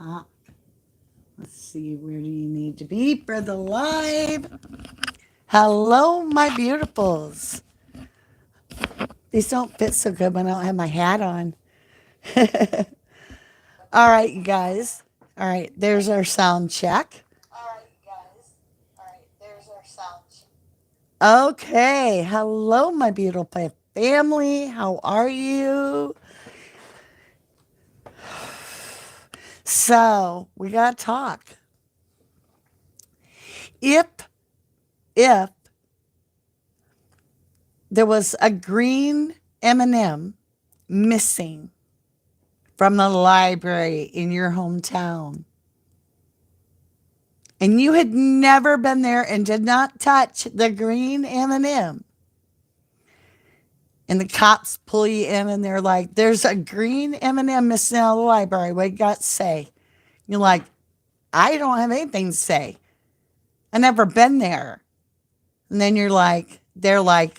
talk. Let's see, where do you need to be for the live? Hello, my beautifuls. These don't fit so good when I don't have my hat on. All right, you guys. All right, there's our sound check. Okay, hello, my beautiful family. How are you? So, we got to talk. If if there was a green M&M missing from the library in your hometown, and you had never been there and did not touch the green M&M, and the cops pull you in and they're like, there's a green M&M missing out of the library, what you got to say? You're like, I don't have anything to say. I never been there. And then they're like,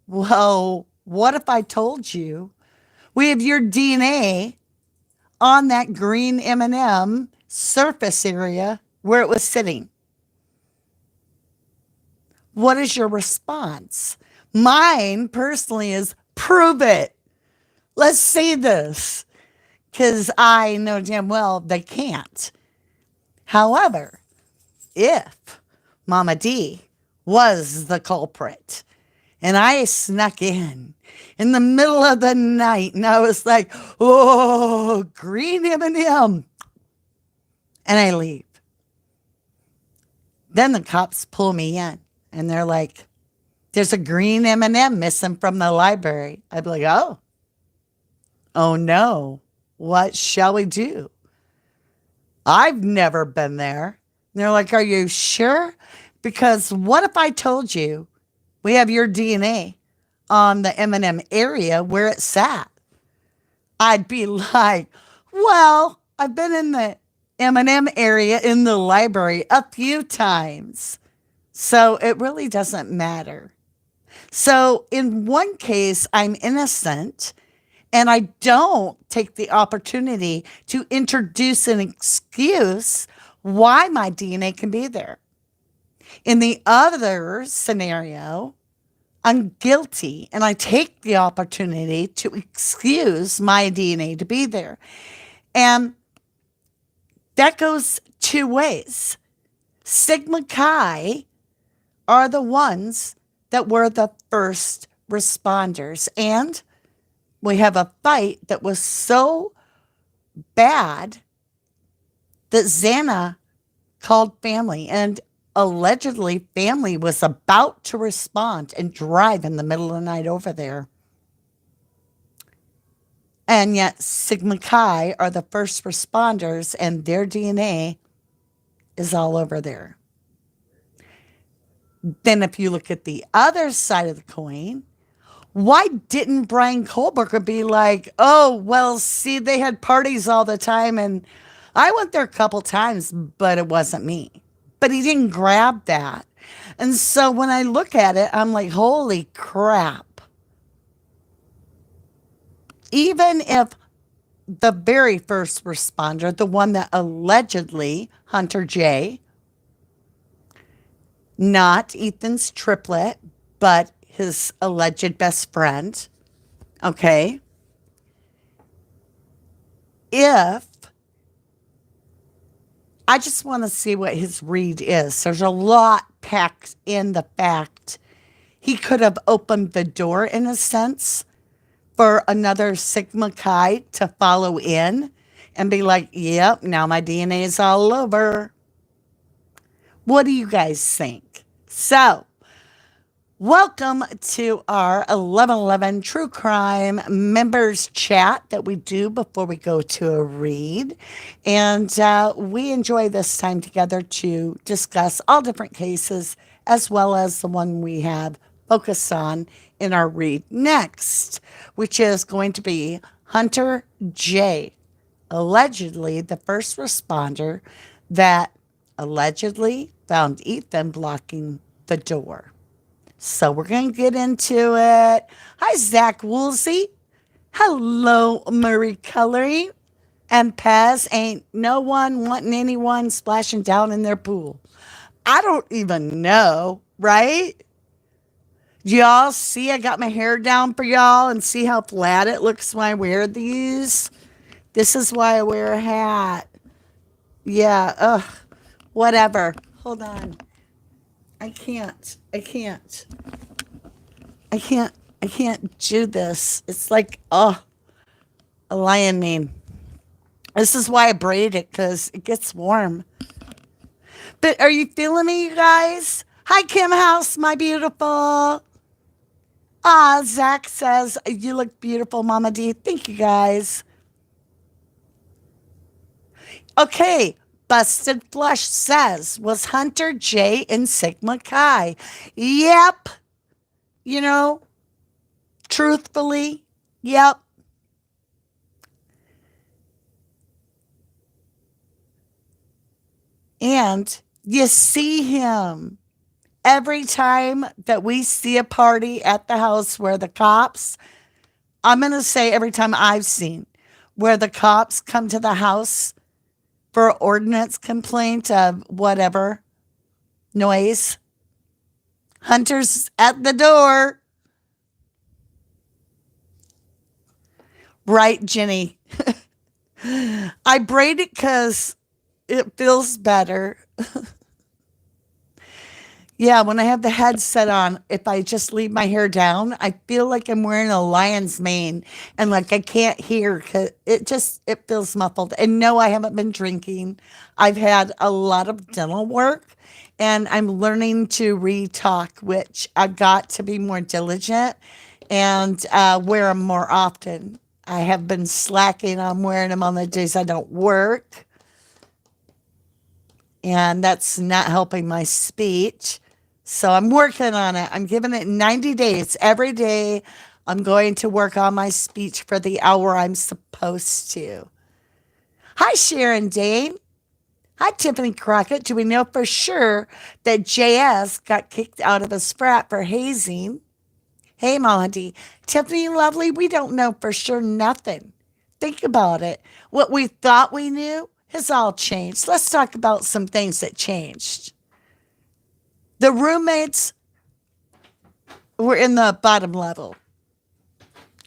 well, what if I told you we have your DNA on that green M&M surface area where it was sitting? What is your response? Mine personally is prove it. Let's see this. Because I know damn well they can't. However, if Mama D was the culprit and I snuck in the middle of the night and I was like, oh, green M&M, and I leave, then the cops pull me in and they're like, there's a green M&M missing from the library. I'd be like, oh no, what shall we do? I've never been there. And they're like, are you sure? Because what if I told you we have your DNA on the M&M area where it sat? I'd be like, well, I've been in the M&M area in the library a few times, so it really doesn't matter. So in one case, I'm innocent and I don't take the opportunity to introduce an excuse why my DNA can be there. In the other scenario, I'm guilty and I take the opportunity to excuse my DNA to be there. And that goes two ways. Sigma Chi are the ones that were the first responders. And we have a fight that was so bad that Xana called family, and allegedly family was about to respond and drive in the middle of the night over there. And yet Sigma Chi are the first responders and their DNA is all over there. Then if you look at the other side of the coin, why didn't Brian Kohlberger be like, oh, well, see, they had parties all the time and I went there a couple times, but it wasn't me. But he didn't grab that. And so when I look at it, I'm like, holy crap. Even if the very first responder, the one that allegedly, Hunter J, not Ethan's triplet, but his alleged best friend, okay? If I just want to see what his read is. There's a lot packed in the fact he could have opened the door in a sense for another Sigma Chi to follow in and be like, yep, now my DNA is all over. What do you guys think? So, welcome to our 1111 True Crime members chat that we do before we go to a read. And we enjoy this time together to discuss all different cases as well as the one we have focused on in our read next, which is going to be Hunter J, allegedly the first responder that allegedly found Ethan blocking the door. So we're going to get into it. Hi, Zach Woolsey. Hello, Marie Colory. And Pez ain't no one wanting anyone splashing down in their pool. I don't even know, right? Y'all see I got my hair down for y'all and see how flat it looks when I wear these? This is why I wear a hat. Yeah, ugh, whatever. Hold on. I can't. I can't. I can't. I can't do this. It's like, oh, a lion mane. This is why I braid it, because it gets warm. But are you feeling me, you guys? Hi, Kim House, my beautiful. Ah, Zach says, you look beautiful, Mama D. Thank you, guys. Okay, Busted Flush says, was Hunter J in Sigma Chi? Yep. You know, truthfully, yep. And you see him every time that we see a party at the house where the cops, I'm going to say every time I've seen, where the cops come to the house for ordinance complaint of whatever noise. Hunter's at the door. Right, Jenny? I braid it because it feels better. Yeah, when I have the headset on, if I just leave my hair down, I feel like I'm wearing a lion's mane and like I can't hear because it feels muffled. And no, I haven't been drinking. I've had a lot of dental work and I'm learning to re-talk, which I got to be more diligent and wear them more often. I have been slacking on wearing them on the days I don't work, and that's not helping my speech. So I'm working on it. I'm giving it 90 days. Every day, I'm going to work on my speech for the hour I'm supposed to. Hi, Sharon Dane. Hi, Tiffany Crockett. Do we know for sure that JS got kicked out of his frat for hazing? Hey, Melody. Tiffany, lovely, we don't know for sure nothing. Think about it. What we thought we knew has all changed. Let's talk about some things that changed. The roommates were in the bottom level.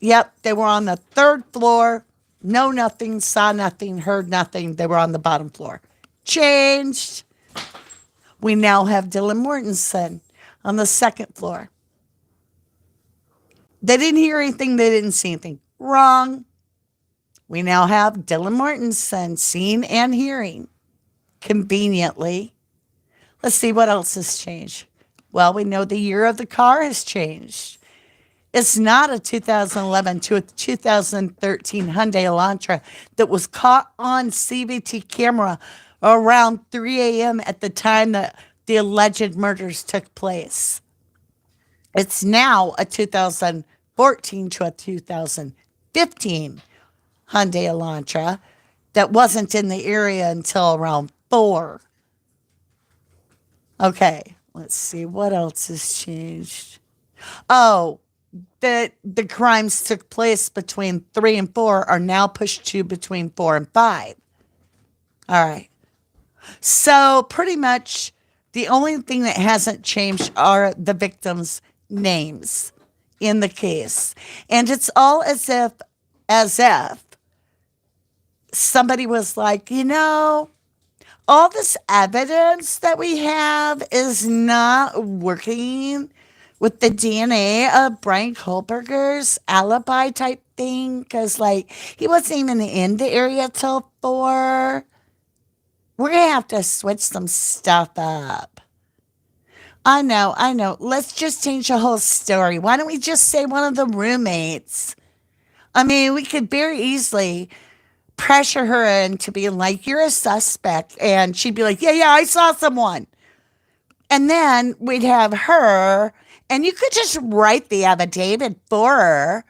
Yep, they were on the third floor. Know nothing, saw nothing, heard nothing. They were on the bottom floor. Changed. We now have Dylan Mortensen on the second floor. They didn't hear anything, they didn't see anything. Wrong. We now have Dylan Mortensen seeing and hearing conveniently. Let's see what else has changed. Well, we know the year of the car has changed. It's not a 2011 to a 2013 Hyundai Elantra that was caught on CVT camera around 3 a.m. at the time that the alleged murders took place. It's now a 2014 to a 2015 Hyundai Elantra that wasn't in the area until around 4. Okay, let's see what else has changed. Oh, the crimes took place between 3 and 4 are now pushed to between 4 and 5. All right. So pretty much the only thing that hasn't changed are the victims' names in the case. And it's all as if somebody was like, all this evidence that we have is not working with the DNA of Brian Kohlberger's alibi type thing. Because, like, he wasn't even in the area till 4. We're going to have to switch some stuff up. I know. Let's just change the whole story. Why don't we just say one of the roommates? I mean, we could very easily pressure her into being like, you're a suspect. And she'd be like, yeah, I saw someone. And then we'd have her, and you could just write the affidavit for her.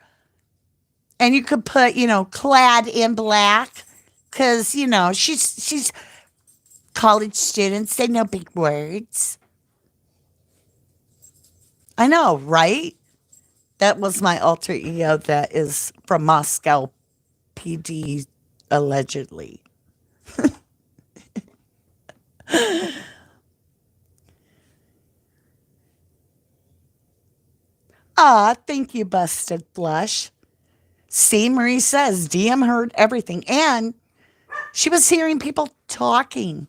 And you could put, clad in black. Because, she's college students. They know big words. I know, right? That was my alter ego that is from Moscow PD allegedly. Ah, thank you, Busted Flush. C. Marie says DM heard everything, and she was hearing people talking.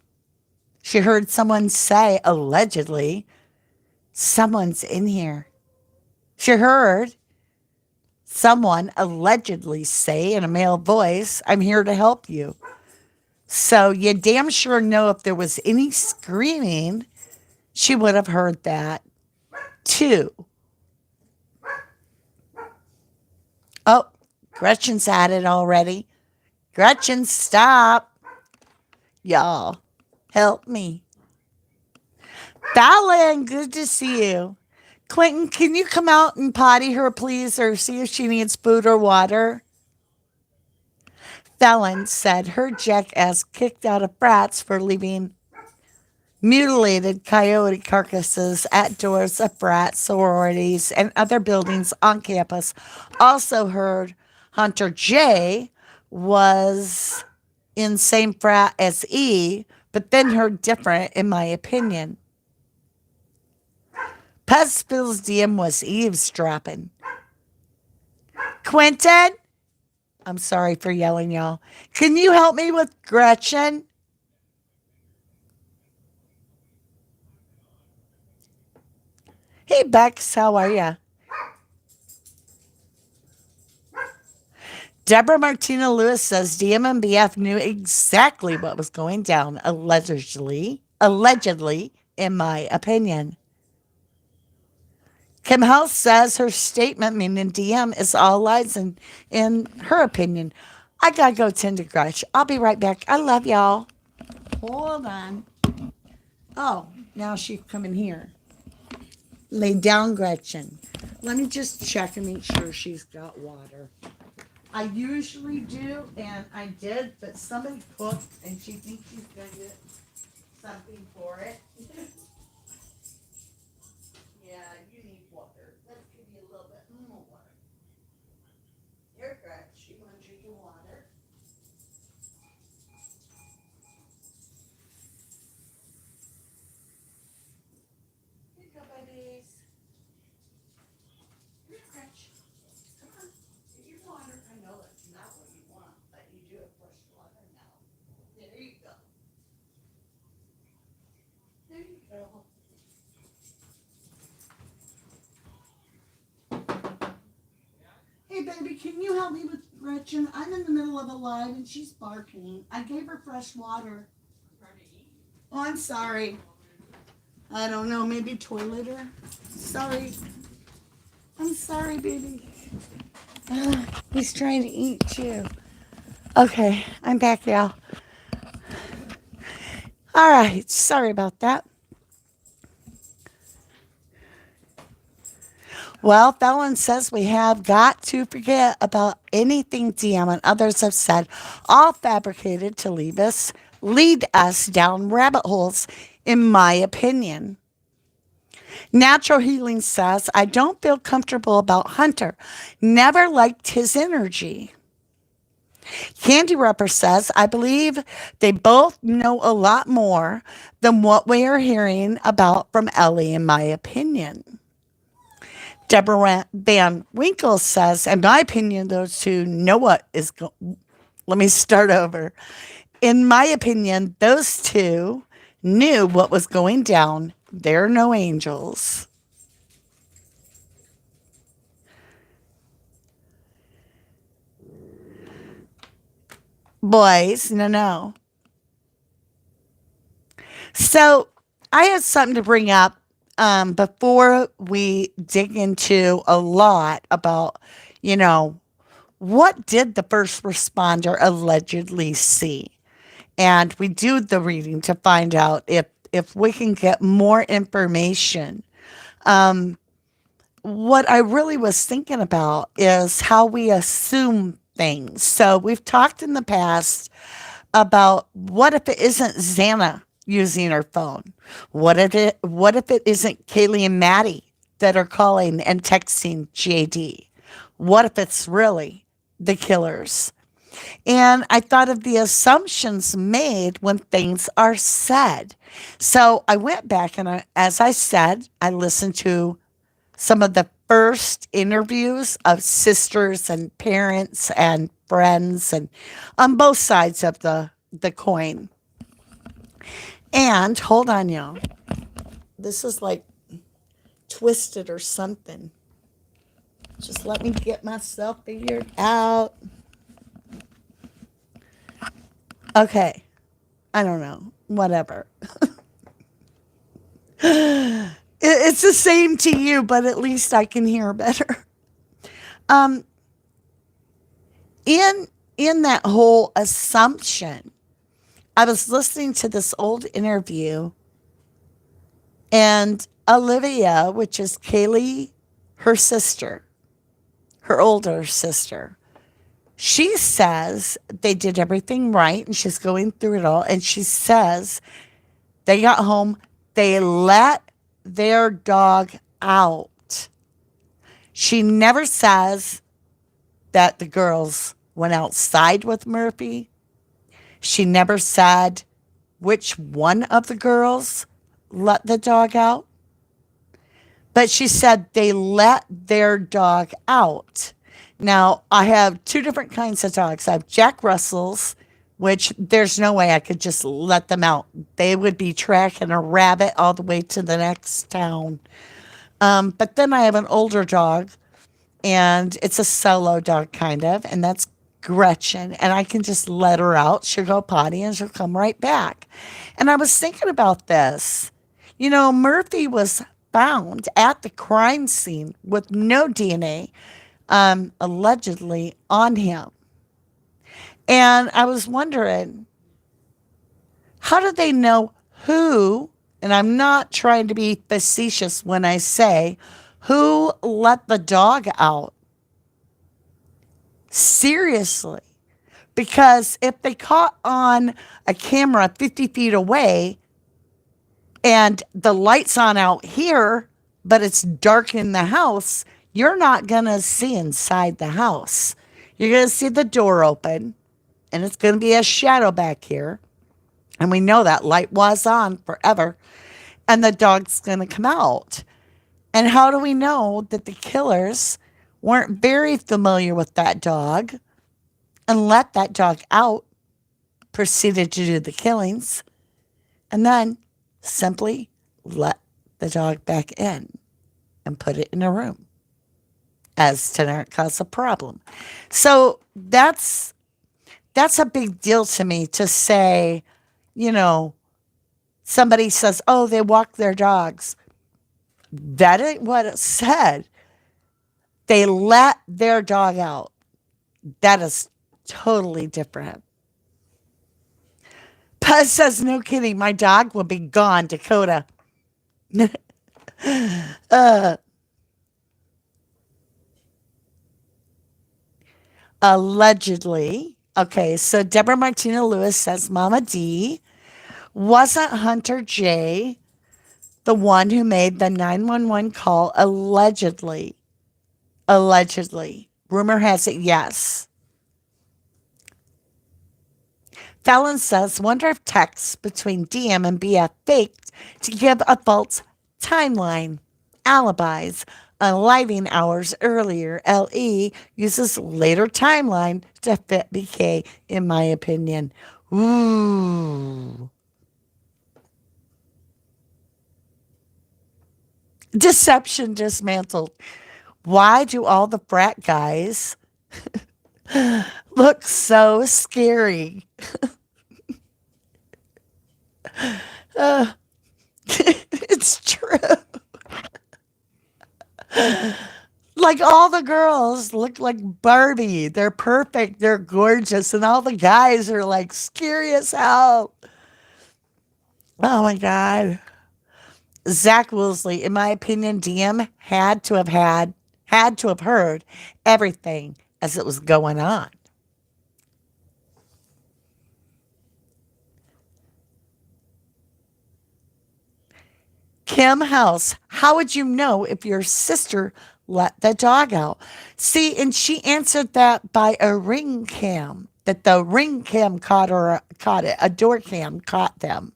She heard someone say, allegedly, someone's in here. She heard someone allegedly say in a male voice, I'm here to help you. So you damn sure know if there was any screaming, she would have heard that too. Oh, Gretchen's at it already. Gretchen, stop. Y'all, help me. Fallon, good to see you. Quentin, can you come out and potty her, please, or see if she needs food or water? Fallon said her jackass kicked out of frats for leaving mutilated coyote carcasses at doors of frat sororities and other buildings on campus. Also heard Hunter J was in same frat as E, but then heard different, in my opinion. Pezville's DM was eavesdropping. Quentin, I'm sorry for yelling, y'all. Can you help me with Gretchen? Hey, Bex, how are ya? Deborah Martina Lewis says DM and BF knew exactly what was going down, allegedly, in my opinion. Kim House says her statement, meaning DM, is all lies in her opinion. I gotta go tend to Gretch. I'll be right back. I love y'all. Hold on. Oh, now she's coming here. Lay down, Gretchen. Let me just check and make sure she's got water. I usually do, and I did, but somebody cooked, and she thinks she's going to get something for it. Yeah, you need water. Let's give you a little bit more water. Here, Gretch, you want to drink your water? Here you go, babies. Here, Gretch. Come on. Get your water. I know that's not what you want, but you do have fresh water now. There you go. There you go. Hey, baby, can you help me with Gretchen? I'm in the middle of a live and she's barking. I gave her fresh water. Oh, I'm sorry. I don't know, maybe toilet her? Sorry. I'm sorry, baby. He's trying to eat too. Okay, I'm back, y'all. All right, sorry about that. Well, Fallon says we have got to forget about anything DM and others have said, all fabricated to lead us down rabbit holes, in my opinion. Natural Healing says, I don't feel comfortable about Hunter. Never liked his energy. Candy Rupper says, I believe they both know a lot more than what we are hearing about from Ellie, in my opinion. Deborah Van Winkle says, in my opinion, those two know what is going. Let me start over. In my opinion, those two knew what was going down. They're no angels. Boys, no. So I have something to bring up before we dig into a lot about, what did the first responder allegedly see? And we do the reading to find out if we can get more information. What I really was thinking about is how we assume things. So we've talked in the past about what if it isn't Xana using her phone? What if it isn't Kaylee and Maddie that are calling and texting JD? What if it's really the killers? And I thought of the assumptions made when things are said. So I went back and as I said, I listened to some of the first interviews of sisters and parents and friends and on both sides of the coin. And hold on, y'all. This is like twisted or something. Just let me get myself figured out. Okay. I don't know. Whatever. It's the same to you, but at least I can hear better. Um, in in that whole assumption, I was listening to this old interview, and Olivia, which is Kaylee, her sister, her older sister, she says they did everything right, and she's going through it all, and she says they got home, they let their dog out. She never says that the girls went outside with Murphy. She never said which one of the girls let the dog out, but she said they let their dog out. Now, I have two different kinds of dogs. I have Jack Russells, which there's no way I could just let them out. They would be tracking a rabbit all the way to the next town. But then I have an older dog, and it's a solo dog kind of, and that's Gretchen. And I can just let her out. She'll go potty and she'll come right back. And I was thinking about this. You know, Murphy was found at the crime scene with no DNA, allegedly on him. And I was wondering, how do they know who, and I'm not trying to be facetious when I say, who let the dog out? Seriously. Because if they caught on a camera 50 feet away and the light's on out here, but it's dark in the house, you're not going to see inside the house. You're going to see the door open, and it's going to be a shadow back here. And we know that light was on forever, and the dog's going to come out. And how do we know that the killers weren't very familiar with that dog and let that dog out, proceeded to do the killings, and then simply let the dog back in and put it in a room as to not cause a problem? So that's a big deal to me to say, you know, somebody says, oh, they walk their dogs. That ain't what it said. They let their dog out. That is totally different. Puz says, no kidding, my dog will be gone, Dakota. Allegedly. Okay, so Deborah Martina Lewis says, Mama D, wasn't Hunter J the one who made the 911 call allegedly? Allegedly. Rumor has it, yes. Fallon says, wonder if texts between DM and BF faked to give a false timeline. Alibis. Alighting hours earlier. LE uses later timeline to fit BK, in my opinion. Ooh. Deception dismantled. Why do all the frat guys look so scary? It's true. Like all the girls look like Barbie. They're perfect. They're gorgeous. And all the guys are like scary as hell. Oh my God. Zach Woolsey, in my opinion, DM had to have heard everything as it was going on. Kim House, how would you know if your sister let the dog out? See, and she answered that by a ring cam. that the ring cam caught it. A door cam caught them.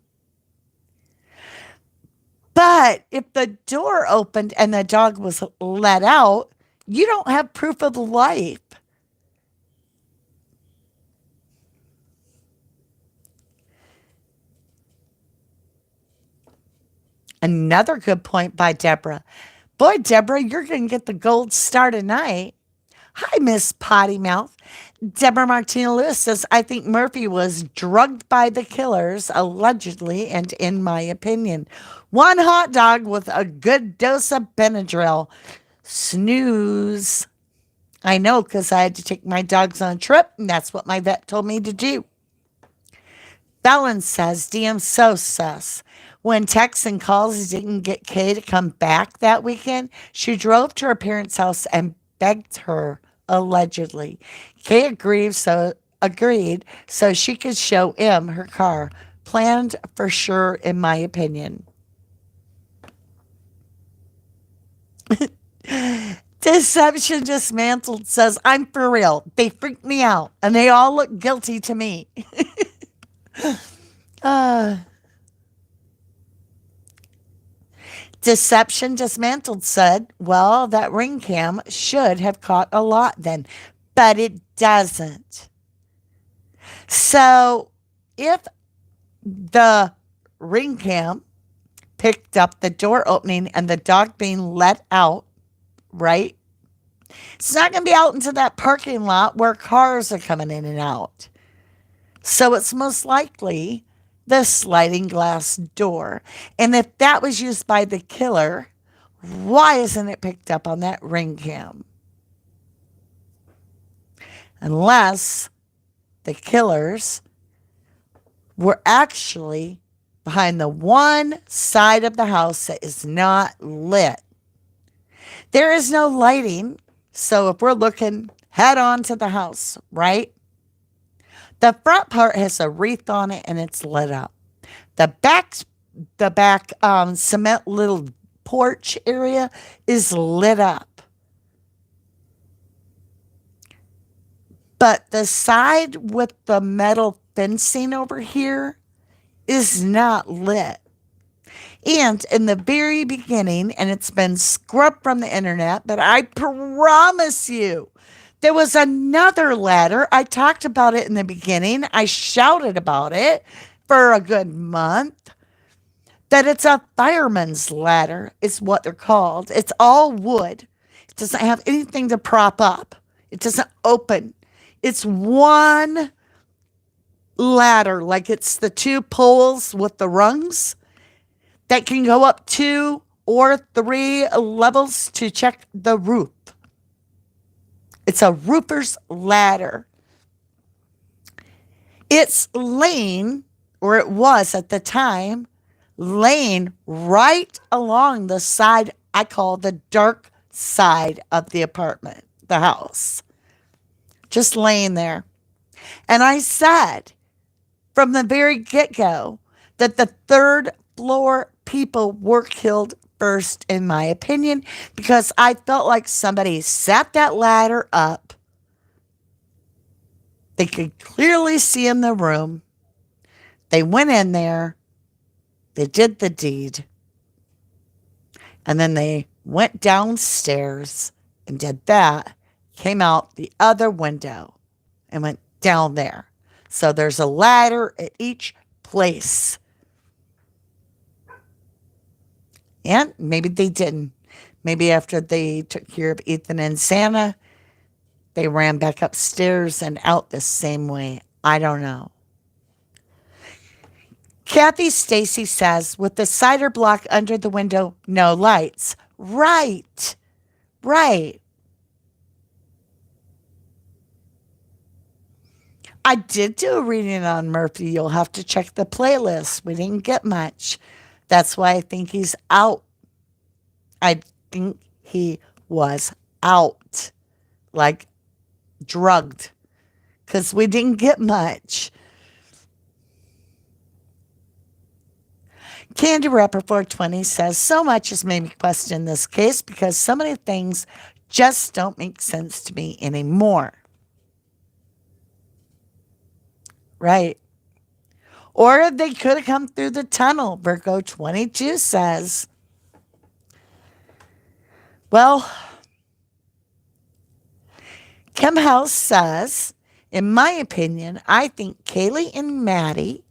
But if the door opened and the dog was let out, you don't have proof of life. Another good point by Deborah. Boy, Deborah, you're going to get the gold star tonight. Hi, Miss Potty Mouth. Deborah Martina Lewis says, I think Murphy was drugged by the killers, allegedly, and in my opinion. One hot dog with a good dose of Benadryl. Snooze. I know, because I had to take my dogs on a trip, and that's what my vet told me to do. Bellin says, DM so sus. When texts and calls didn't get Kay to come back that weekend, she drove to her parents' house and begged her, allegedly. Kay agreed, so she could show him her car. Planned for sure, in my opinion. Deception Dismantled says, I'm for real. They freaked me out, and they all look guilty to me. Deception Dismantled said, well, that ring cam should have caught a lot then, but it doesn't. So if the ring cam picked up the door opening and the dog being let out, right? It's not going to be out into that parking lot where cars are coming in and out. So it's most likely the sliding glass door. And if that was used by the killer, why isn't it picked up on that ring cam? Unless the killers were actually behind the one side of the house that is not lit. There is no lighting, so if we're looking head on to the house, right? The front part has a wreath on it and it's lit up. The back cement little porch area is lit up. But the side with the metal fencing over here is not lit. And in the very beginning, and it's been scrubbed from the internet, but I promise you, there was another ladder. I talked about it in the beginning. I shouted about it for a good month. That it's a fireman's ladder is what they're called. It's all wood. It doesn't have anything to prop up. It doesn't open. It's one ladder, like it's the two poles with the rungs that can go up 2 or 3 levels to check the roof. It's a roofer's ladder. It's laying, or it was at the time, laying right along the side I call the dark side of the apartment, the house. Just laying there. And I said from the very get-go that the third floor people were killed first, in my opinion, because I felt like somebody set that ladder up. They could clearly see in the room. They went in there. They did the deed. And then they went downstairs and did that, came out the other window and went down there. So there's a ladder at each place. And maybe they didn't. Maybe after they took care of Ethan and Santa, they ran back upstairs and out the same way. I don't know. Kathy Stacy says, with the cider block under the window, no lights. Right. Right. I did do a reading on Murphy. You'll have to check the playlist. We didn't get much. That's why I think he's out. I think he was out. Like drugged. Because we didn't get much. Candy Rapper 420 says, so much has made me question this case because so many things just don't make sense to me anymore. Right. Or they could have come through the tunnel, Virgo 22 says. Well, Kim House says, in my opinion, I think Kaylee and Maddie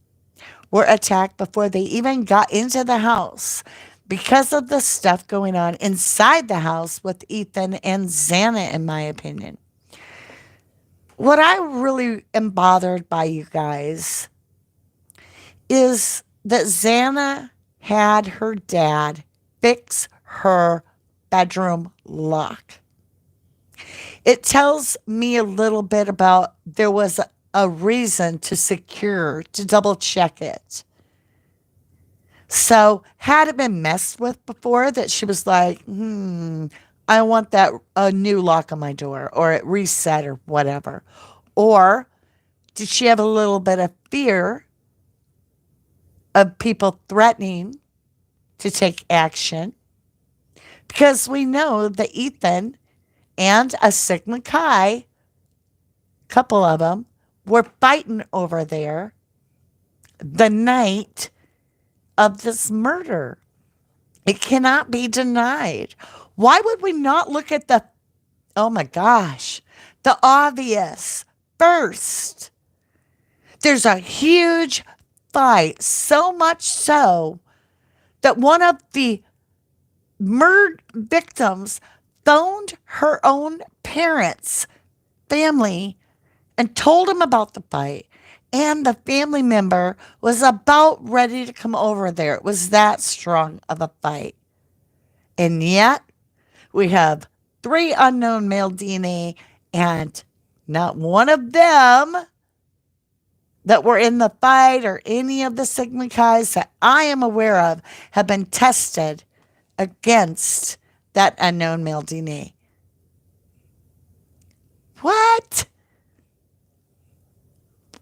were attacked before they even got into the house because of the stuff going on inside the house with Ethan and Xana, in my opinion. What I really am bothered by, you guys, is that Xana had her dad fix her bedroom lock. It tells me a little bit about there was a reason to secure, to double check it. So, had it been messed with before that she was like, I want that a new lock on my door or it reset or whatever? Or did she have a little bit of fear of people threatening to take action? Because we know that Ethan and a Sigma Chi, couple of them, were fighting over there the night of this murder. It cannot be denied. Why would we not look at the, oh my gosh, the obvious first? There's a huge fight, so much so that one of the murder victims phoned her own parents, family, and told them about the fight. And the family member was about ready to come over there. It was that strong of a fight. And yet, we have 3 unknown male DNA, and not one of them that were in the fight or any of the Sigma Chi's that I am aware of have been tested against that unknown male DNA. What?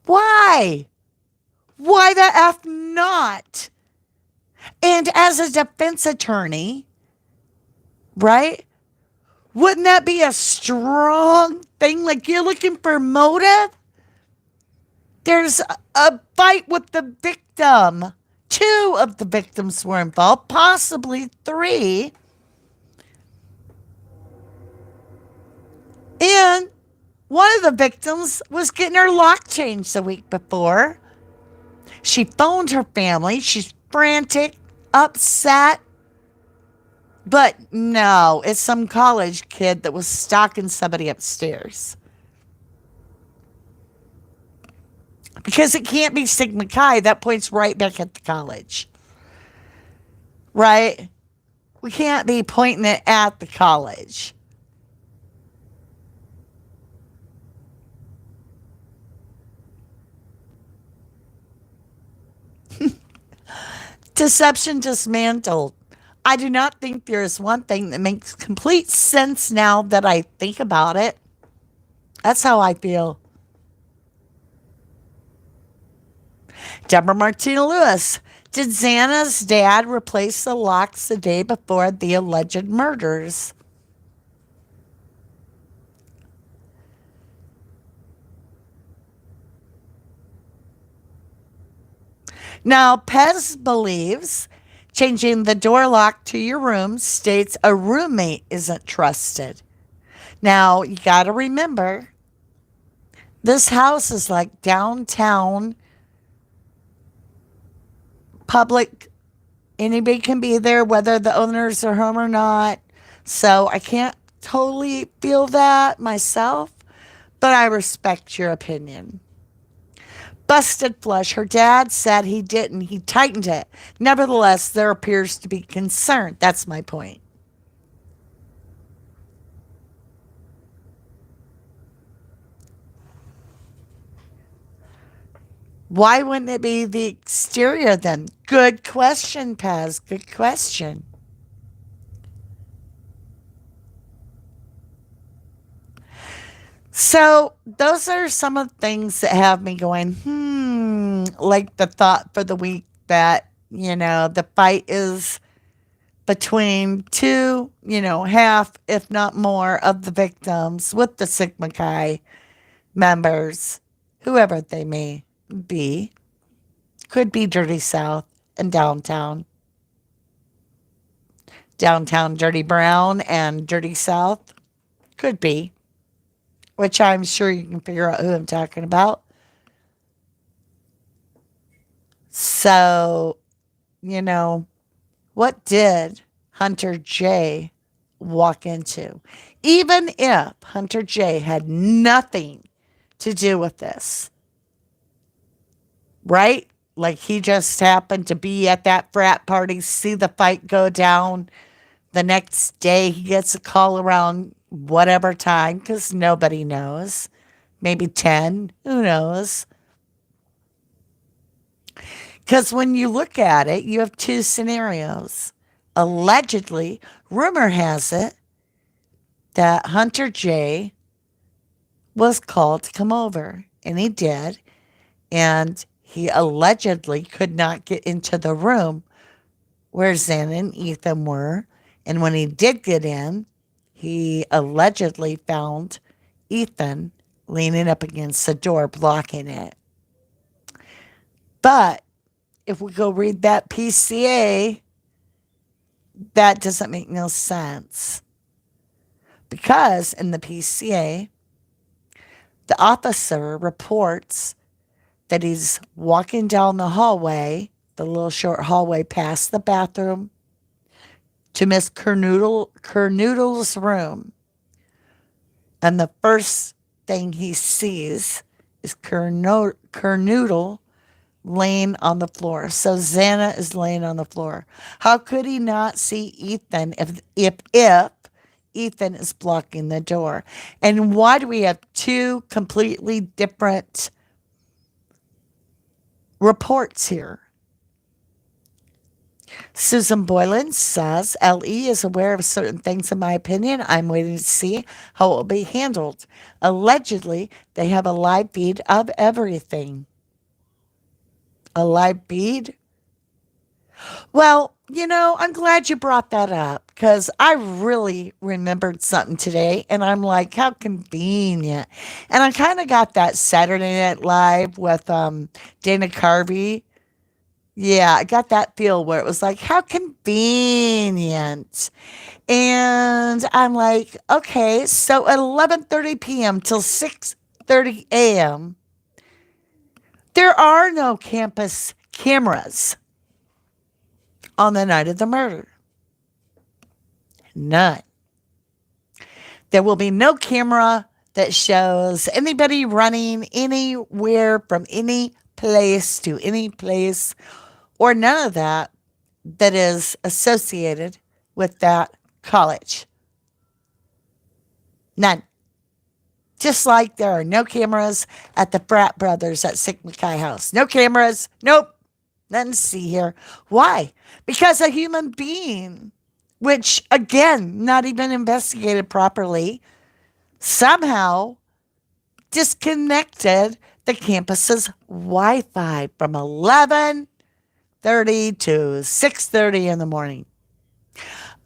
Why? Why the F not? And as a defense attorney, right? Wouldn't that be a strong thing? Like you're looking for motive? There's a fight with the victim. 2 of the victims were involved, possibly 3. And one of the victims was getting her lock changed the week before. She phoned her family. She's frantic, upset. But no, it's some college kid that was stalking somebody upstairs. Because it can't be Sigma Chi. That points right back at the college. Right? We can't be pointing it at the college. Deception dismantled. I do not think there is one thing that makes complete sense now that I think about it. That's how I feel. Deborah Martina Lewis. Did Xana's dad replace the locks the day before the alleged murders? Now, Pez believes changing the door lock to your room states a roommate isn't trusted. Now, you got to remember, this house is like downtown, public. Anybody can be there, whether the owners are home or not. So I can't totally feel that myself, but I respect your opinion. Busted flush. Her dad said he didn't. He tightened it. Nevertheless, there appears to be concern. That's my point. Why wouldn't it be the exterior then? Good question, Paz. Good question. So those are some of the things that have me going, like the thought for the week that, the fight is between 2, half, if not more, of the victims with the Sigma Chi members, whoever they may be. Could be Dirty South and downtown. Downtown Dirty Brown and Dirty South. Could be. Which I'm sure you can figure out who I'm talking about. So, you know, what did Hunter J walk into? Even if Hunter J had nothing to do with this, right? Like he just happened to be at that frat party, see the fight go down. The next day, he gets a call around whatever time because nobody knows. Maybe 10, who knows? Because when you look at it, you have two scenarios. Allegedly, rumor has it that Hunter J was called to come over, and he did. And he allegedly could not get into the room where Zen and Ethan were. And when he did get in, he allegedly found Ethan leaning up against the door, blocking it. But if we go read that PCA, that doesn't make no sense. Because in the PCA, the officer reports that he's walking down the hallway, the little short hallway past the bathroom, to Miss Kernoodle's room. And the first thing he sees is Kernoodle laying on the floor. So Xana is laying on the floor. How could he not see Ethan if Ethan is blocking the door? And why do we have two completely different reports here? Susan Boylan says, LE is aware of certain things, in my opinion. I'm waiting to see how it will be handled. Allegedly, they have a live feed of everything. A live feed? Well, I'm glad you brought that up because I really remembered something today and I'm like, how convenient. And I kind of got that Saturday Night Live with Dana Carvey. Yeah, I got that feel where it was like, how convenient. And I'm like, okay, so at 11:30 p.m. till 6:30 a.m., there are no campus cameras on the night of the murder. None. There will be no camera that shows anybody running anywhere from any place to any place or none of that that is associated with that college. None. Just like there are no cameras at the frat brothers at Sigma House. No cameras. Nope. Nothing to see here. Why? Because a human being, which again, not even investigated properly, somehow disconnected the campus's Wi-Fi from 11:30 to 6:30 in the morning.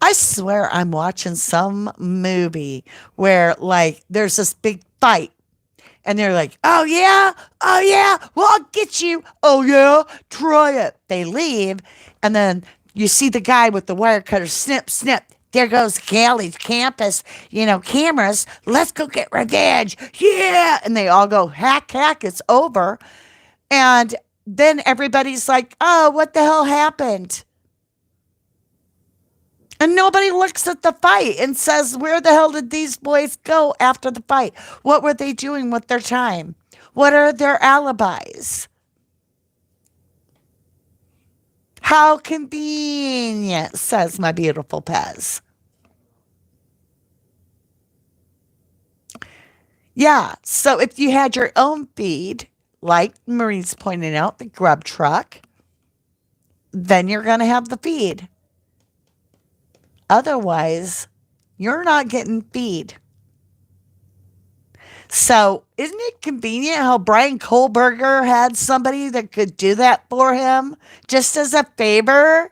I swear I'm watching some movie where like there's this big fight and they're like, oh yeah, well I'll get you. Oh yeah, try it. They leave and then you see the guy with the wire cutter snip, snip. There goes college campus, cameras. Let's go get revenge. Yeah. And they all go, hack, hack, it's over. And then everybody's like, oh, what the hell happened? And nobody looks at the fight and says, where the hell did these boys go after the fight? What were they doing with their time? What are their alibis? How convenient, says my beautiful Pez. Yeah, so if you had your own feed, like Marie's pointing out, the grub truck, then you're going to have the feed. Otherwise, you're not getting feed. So, isn't it convenient how Brian Kohlberger had somebody that could do that for him just as a favor?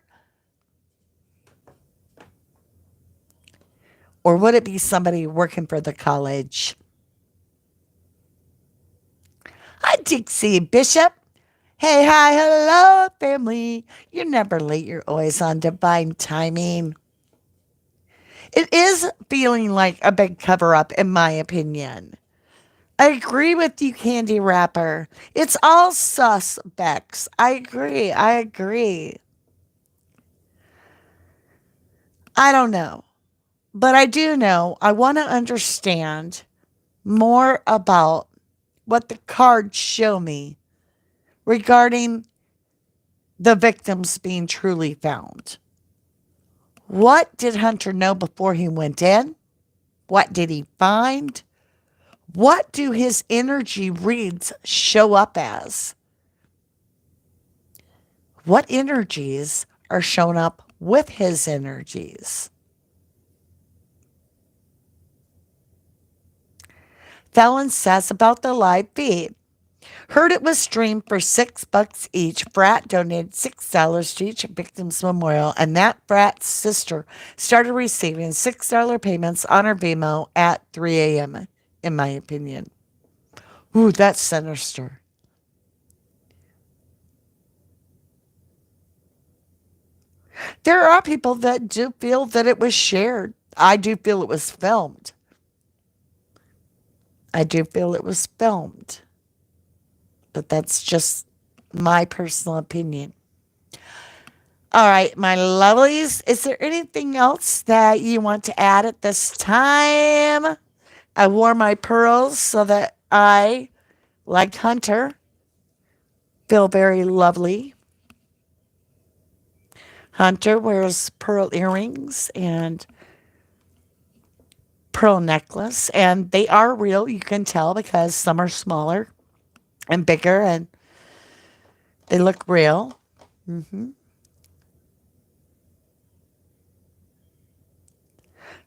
Or would it be somebody working for the college? Dixie Bishop. Hey, hi, hello, family. You're never late. You're always on divine timing. It is feeling like a big cover up, in my opinion. I agree with you, Candy Wrapper. It's all suspects. I agree. I agree. I don't know. But I do know I want to understand more about what the cards show me regarding the victims being truly found. What did Hunter know before he went in? What did he find? What do his energy reads show up as? What energies are shown up with his energies? Fallon says about the live feed. Heard it was streamed for $6 each. Frat donated $6 to each victim's memorial, and that frat's sister started receiving $6 payments on her Vimo at 3 a.m., in my opinion. Ooh, that's sinister. There are people that do feel that it was shared. I do feel it was filmed. I do feel it was filmed. But that's just my personal opinion. All right, my lovelies, is there anything else that you want to add at this time? I wore my pearls so that I, like Hunter, feel very lovely. Hunter wears pearl earrings and pearl necklace, and they are real. You can tell because some are smaller and bigger, and they look real.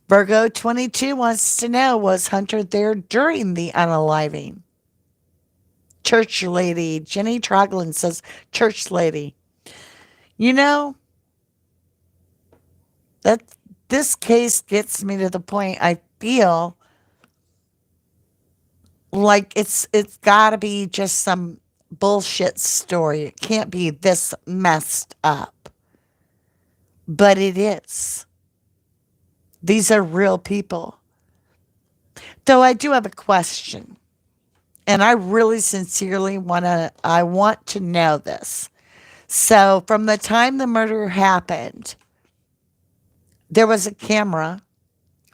Virgo 22 wants to know, was Hunter there during the unaliving? Church lady. Jenny Troglin says, church lady. You know, that this case gets me to the point I feel like it's got to be just some bullshit story. It can't be this messed up. But it is. These are real people. Though I do have a question. And I really sincerely want to know this. So from the time the murder happened, there was a camera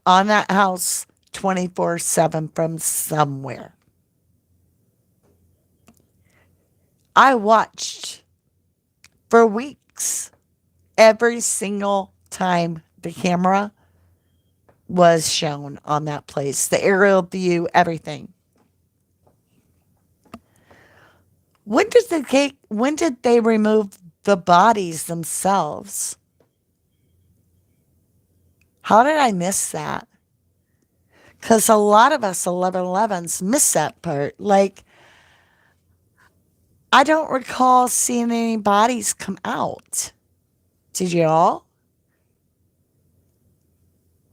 on that house 24/7 from somewhere. I watched for weeks every single time the camera was shown on that place, the aerial view, everything. When did they remove the bodies themselves? How did I miss that? Because a lot of us 1111s miss that part. Like, I don't recall seeing any bodies come out. Did you all?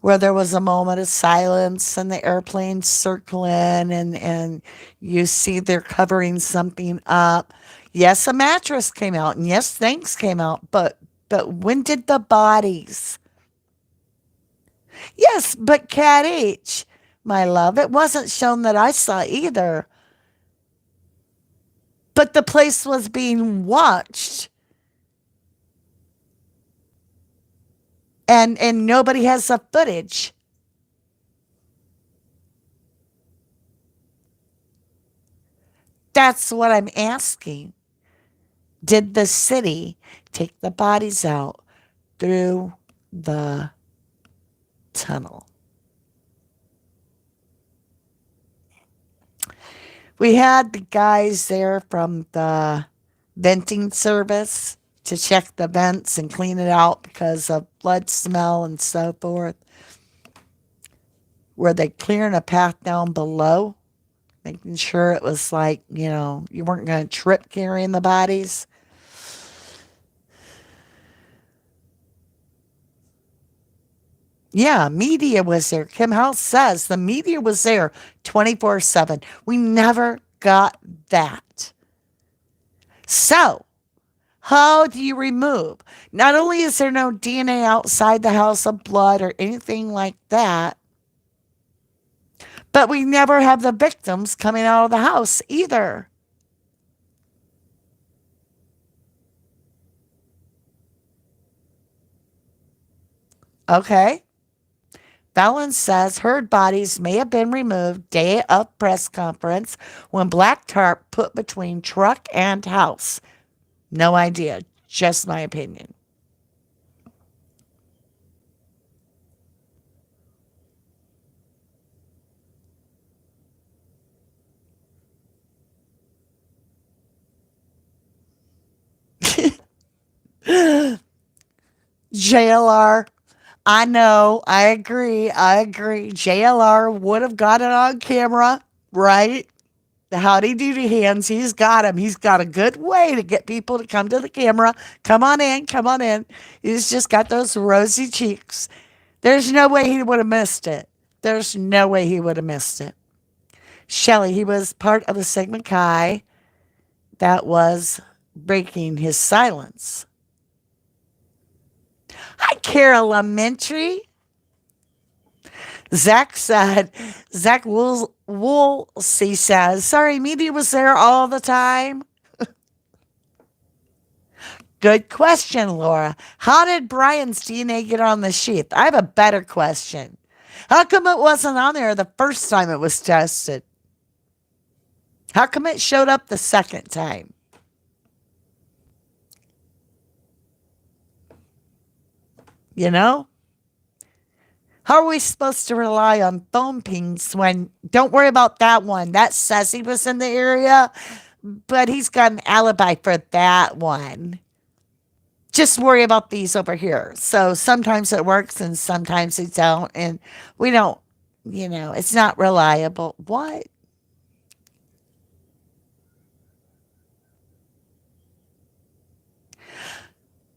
Where there was a moment of silence and the airplane circling and you see they're covering something up. Yes, a mattress came out and yes, things came out, but when did the bodies? Yes, but Cat H, my love, it wasn't shown that I saw either. But the place was being watched. And nobody has the footage. That's what I'm asking. Did the city take the bodies out through the tunnel? We had the guys there from the venting service to check the vents and clean it out because of blood smell and so forth. Were they clearing a path down below? Making sure it was like, you weren't going to trip carrying the bodies. Yeah, media was there. Kim House says the media was there 24/7. We never got that. So, how do you remove? Not only is there no DNA outside the house of blood or anything like that, but we never have the victims coming out of the house either. Okay. Fallon says heard bodies may have been removed day of press conference when black tarp put between truck and house. No idea. Just my opinion. JLR. I know. I agree. I agree. JLR would have got it on camera, right? The howdy doody hands. He's got him. He's got a good way to get people to come to the camera. Come on in. Come on in. He's just got those rosy cheeks. There's no way he would have missed it. There's no way he would have missed it. Shelley, he was part of the Sigma Chi that was breaking his silence. Hi, Carol Elementary. Zach said, Zach Woolsey says, sorry, media was there all the time. Good question, Laura. How did Brian's DNA get on the sheath? I have a better question. How come it wasn't on there the first time it was tested? How come it showed up the second time? You know? How are we supposed to rely on phone pings when, don't worry about that one. That says he was in the area, but he's got an alibi for that one. Just worry about these over here. So sometimes it works and sometimes it don't. And we don't, it's not reliable. What?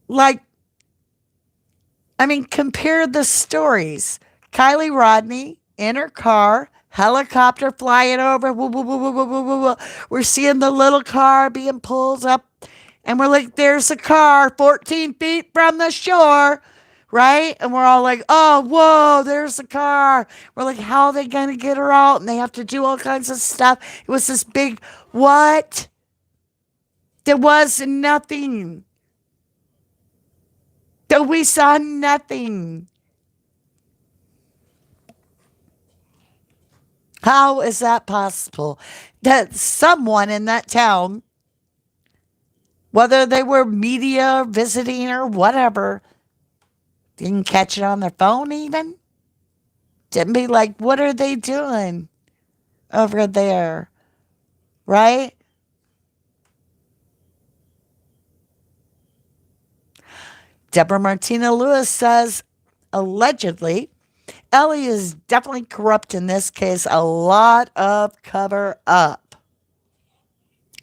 Like, compare the stories. Kylie Rodney in her car, helicopter flying over. Woo, woo, woo, woo, woo, woo, woo, woo. We're seeing the little car being pulled up, and we're like, there's a car 14 feet from the shore, right? And we're all like, oh, whoa, there's a car. We're like, how are they going to get her out? And they have to do all kinds of stuff. It was this big, what? There was nothing. We saw nothing. How is that possible? That someone in that town, whether they were media visiting or whatever, didn't catch it on their phone even? Didn't be like, what are they doing over there? Right? Deborah Martina Lewis says, allegedly, Ellie is definitely corrupt in this case. A lot of cover up.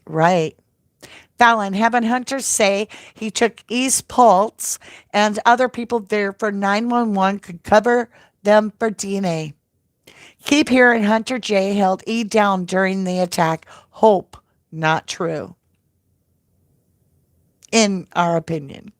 Right. Fallon, having Hunter say he took East Pulse and other people there for 911 could cover them for DNA. Keep hearing Hunter J held E down during the attack. Hope not true. In our opinion.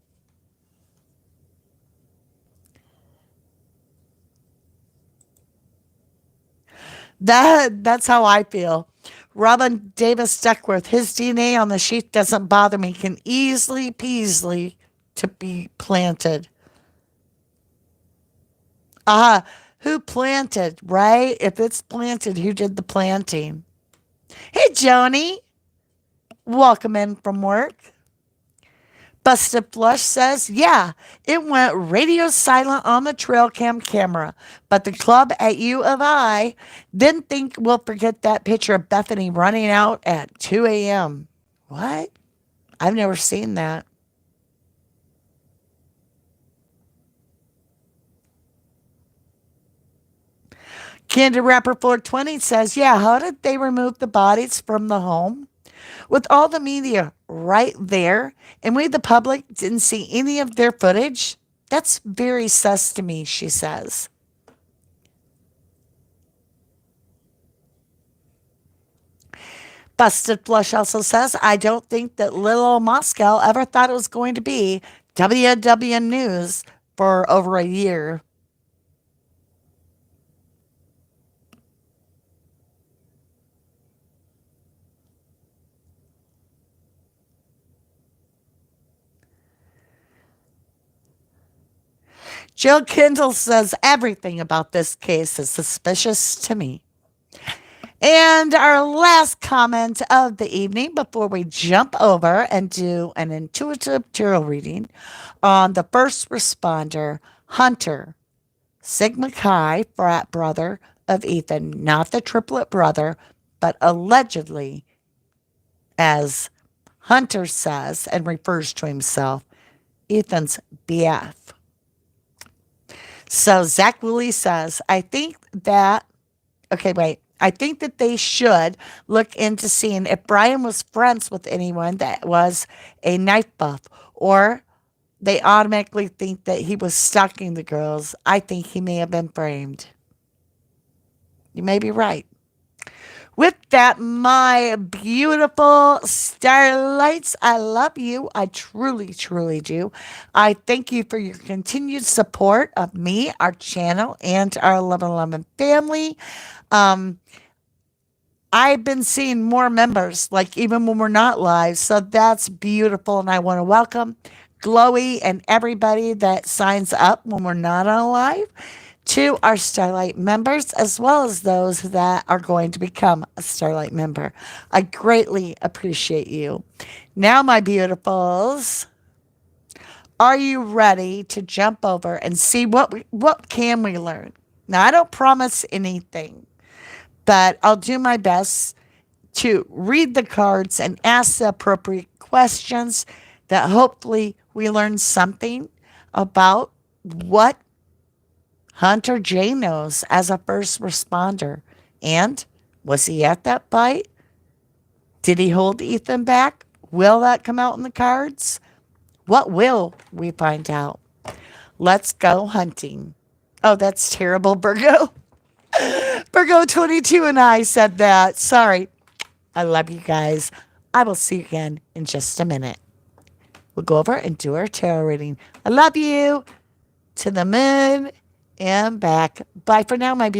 That's how I feel. Robin Davis Duckworth, his DNA on the sheath doesn't bother me. Can easily peasily to be planted. Who planted, right? If it's planted, who did the planting? Hey, Joni. Welcome in from work. Busted Flush says, yeah, it went radio silent on the trail cam camera, but the club at U of I didn't think we'll forget that picture of Bethany running out at 2 a.m. What? I've never seen that. Candy Rapper 420 says, yeah, how did they remove the bodies from the home? With all the media right there, and we, the public, didn't see any of their footage? That's very sus to me, she says. Busted Flush also says, I don't think that little old Moscow ever thought it was going to be WW News for over a year. Jill Kendall says, everything about this case is suspicious to me. And our last comment of the evening before we jump over and do an intuitive tarot reading on the first responder, Hunter, Sigma Chi, frat brother of Ethan, not the triplet brother, but allegedly, as Hunter says and refers to himself, Ethan's BF. So Zach Woolley says, I think that they should look into seeing if Brian was friends with anyone that was a knife buff, or they automatically think that he was stalking the girls. I think he may have been framed. You may be right. With that, my beautiful starlights, I love you. I truly, truly do. I thank you for your continued support of me, our channel, and our 1111 family. I've been seeing more members, like even when we're not live. So that's beautiful. And I want to welcome Glowy and everybody that signs up when we're not on live to our Starlight members, as well as those that are going to become a Starlight member. I greatly appreciate you. Now, my beautifuls, are you ready to jump over and see what can we learn? Now, I don't promise anything, but I'll do my best to read the cards and ask the appropriate questions that hopefully we learn something about what Hunter J knows as a first responder. And was he at that fight? Did he hold Ethan back? Will that come out in the cards? What will we find out? Let's go hunting. Oh, that's terrible, Virgo. Virgo 22 and I said that. Sorry. I love you guys. I will see you again in just a minute. We'll go over and do our tarot reading. I love you. To the moon and back. Bye for now, my beautiful.